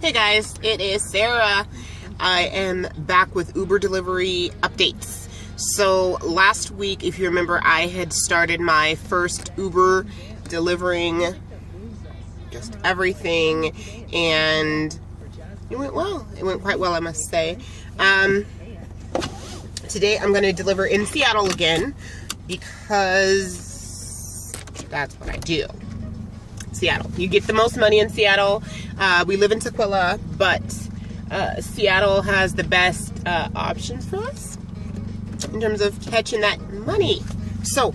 Hey guys, it is Sarah. I am back with Uber delivery updates. So last week, if you remember, I had started my first Uber delivering just everything, and it went well. It went quite well, I must say. Today I'm going to deliver in Seattle again because that's what I do. Seattle. You get the most money in Seattle. We live in Tukwila, but Seattle has the best options for us in terms of catching that money. So,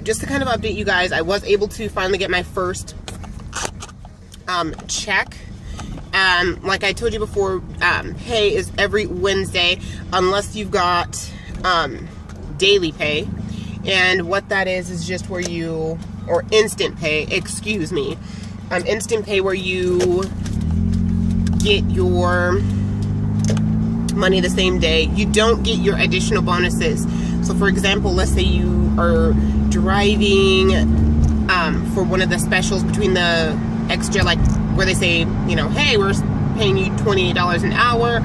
just to kind of update you guys, I was able to finally get my first check. Like I told you before, pay is every Wednesday unless you've got daily pay. And what that is just where you, or instant pay, excuse me, instant pay where you get your money the same day. You don't get your additional bonuses. So for example, let's say you are driving for one of the specials between the extra, like where they say, you know, hey, we're paying you $28 an hour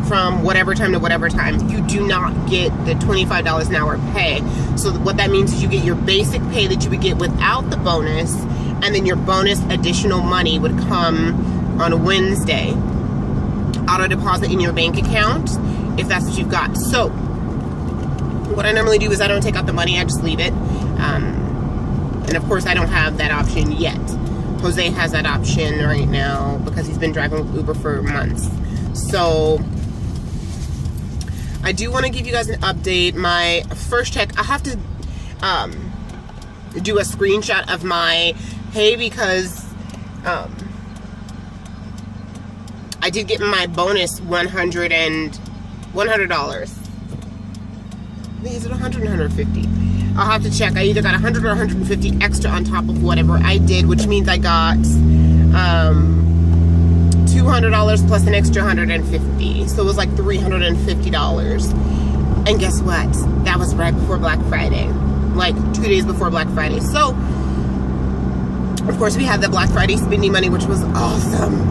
from whatever time to whatever time. You do not get the $25 an hour pay. So what that means is you get your basic pay that you would get without the bonus, and then your bonus additional money would come on a Wednesday, auto deposit in your bank account if that's what you've got. So what I normally do is I don't take out the money, I just leave it. And of course I don't have that option yet. Jose has that option right now because he's been driving with Uber for months. So I do want to give you guys an update. My first check, I have to do a screenshot of my pay because I did get my bonus $100. Is it 100 or 150? I'll have to check. I either got 100 or 150 extra on top of whatever I did, which means I got $200 plus an extra 150. So it was like $350. And guess what? That was right before Black Friday. Like 2 days before Black Friday. So, of course, we had the Black Friday spending money, which was awesome.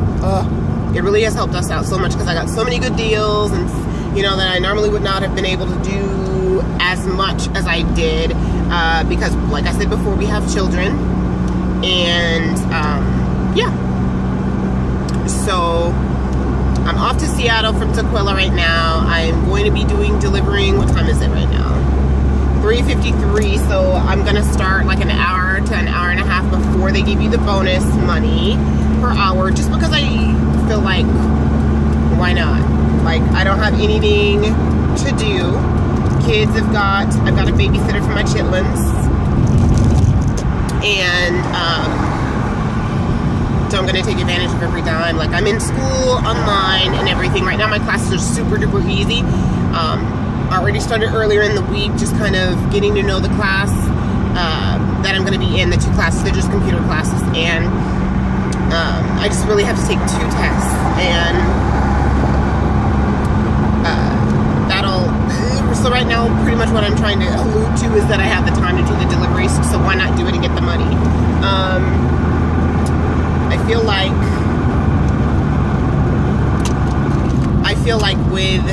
It really has helped us out so much because I got so many good deals, and you know, that I normally would not have been able to do as much as I did because, like I said before, we have children, and yeah. So I'm off to Seattle from Tukwila right now. I'm going to be delivering. What time is it right now? 3:53. So I'm gonna start like an hour to an hour and a half before they give you the bonus money per hour, just because I feel like, why not? Like, I don't have anything to do. Kids I've got a babysitter for my chitlins, and so I'm gonna take advantage of every dime. Like, I'm in school online and everything. Right now my classes are super duper easy. I already started earlier in the week, just kind of getting to know the class that I'm gonna be in. The two classes, they're just computer classes, and I just really have to take 2 tests, and so right now, pretty much what I'm trying to allude to is that I have the time to do the deliveries, so why not do it and get the money? I feel like with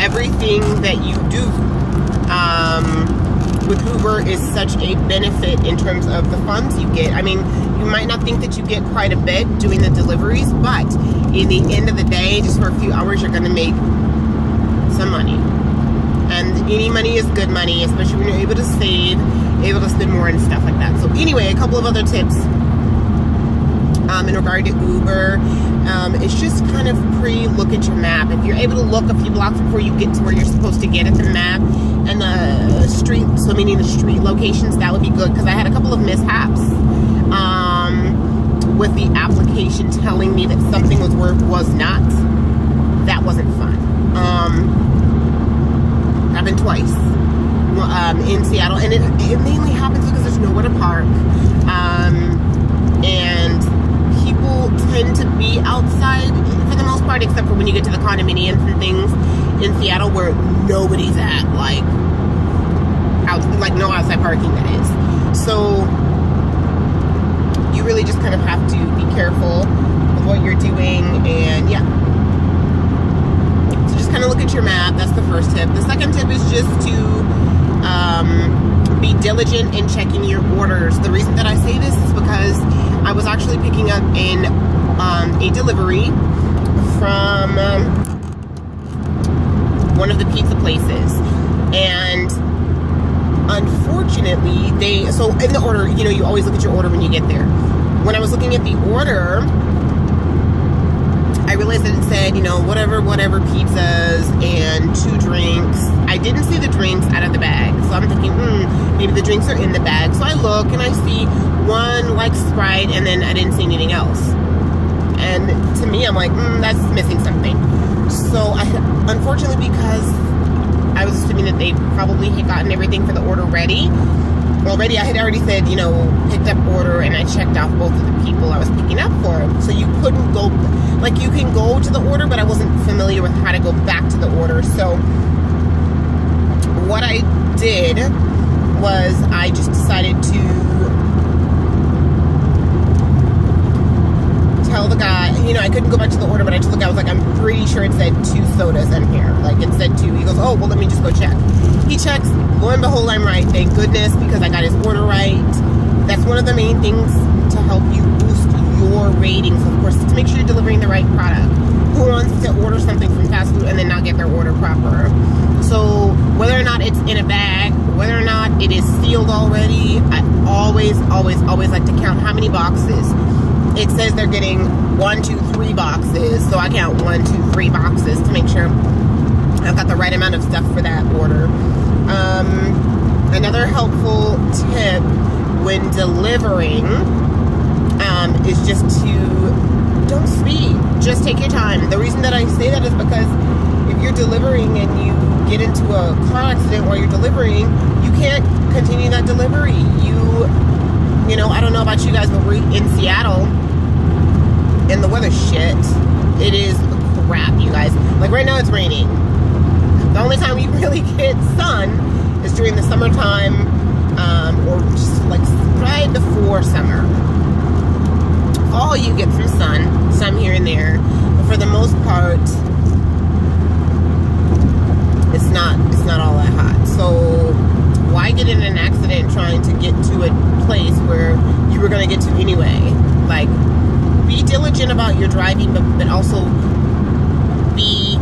everything that you do, with Uber is such a benefit in terms of the funds you get. I mean, you might not think that you get quite a bit doing the deliveries, but in the end of the day, just for a few hours, you're going to make some money. And any money is good money, especially when you're able to save, able to spend more and stuff like that. So anyway, a couple of other tips in regard to Uber. It's just kind of look at your map. If you're able to look a few blocks before you get to where you're supposed to get at the map, and the street, so meaning the street locations, that would be good, because I had a couple of mishaps with the application telling me that something was where it was not. That wasn't fun. Happened twice in Seattle, and it mainly happens because there's nowhere to park, and people tend to be outside for the most part, except for when you get to the condominiums and things in Seattle where nobody's at, like no outside parking, that is. So you really just kind of have to be careful with what you're doing, and yeah. So just kind of look at your map. That's the first tip. The second tip is just to be diligent in checking your orders. The reason that I say this is because I was actually picking up a delivery from one of the pizza places, and unfortunately so in the order, you know, you always look at your order when you get there. When I was looking at the order, I realized that it said, you know, whatever pizzas and 2 drinks. I didn't see the drinks out of the bag, so I'm thinking, maybe the drinks are in the bag. So I look and I see 1 like Sprite, and then I didn't see anything else. And to me, I'm like, that's missing something. So unfortunately, because I was assuming that they probably had gotten everything for the order ready. Already, I had already said, you know, picked up order, and I checked off both of the people I was picking up for. So you couldn't go, like, you can go to the order, but I wasn't familiar with how to go back to the order. So what I did was I just decided to tell the guy, you know, I couldn't go back to the order, but I told the guy, I was like, I'm pretty sure it said 2 sodas in here. Like, it said 2. He goes, oh, well, let me just go check. He checks. Lo and behold, I'm right. Thank goodness, because I got his order right. That's one of the main things to help you boost your ratings, of course, to make sure you're delivering the right product. Who wants to order something from fast food and then not get their order proper? So whether or not it's in a bag, whether or not it is sealed already, I always like to count how many boxes. It says they're getting 1, 2, 3 boxes, so I count 1, 2, 3 boxes to make sure I've got the right amount of stuff for that order. Another helpful tip when delivering is just to don't speed. Just take your time. The reason that I say that is because if you're delivering and you get into a car accident while you're delivering, you can't continue that delivery. You know, I don't know about you guys, but we're in Seattle, and the weather's shit. It is crap, you guys. Like, right now it's raining. The only time we really get sun is during the summertime, or just like right before summer. Fall, you get some sun, some here and there, but for the most part, it's not all that hot. So why get in an accident trying to get to a place where you were going to get to anyway? Like, be diligent about your driving, but also be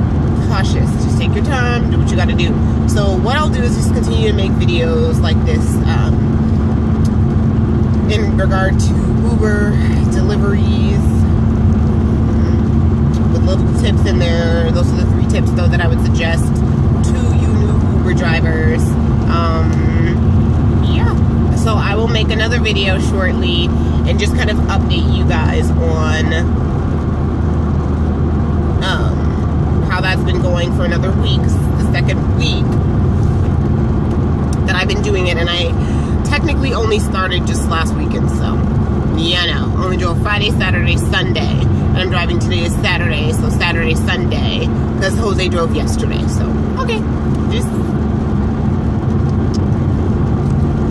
cautious. Just take your time, do what you got to do. So what I'll do is just continue to make videos like this in regard to Uber deliveries with little tips in there. Those are the 3 tips, though, that I would suggest to you new Uber drivers. Yeah, so I will make another video shortly and just kind of update you guys on how that's been going for another week. This is the 2nd week that I've been doing it, and I technically only started just last weekend, so yeah, no, only drove Friday, Saturday, Sunday, and I'm driving today is Saturday, so Saturday, Sunday, because Jose drove yesterday. So okay, just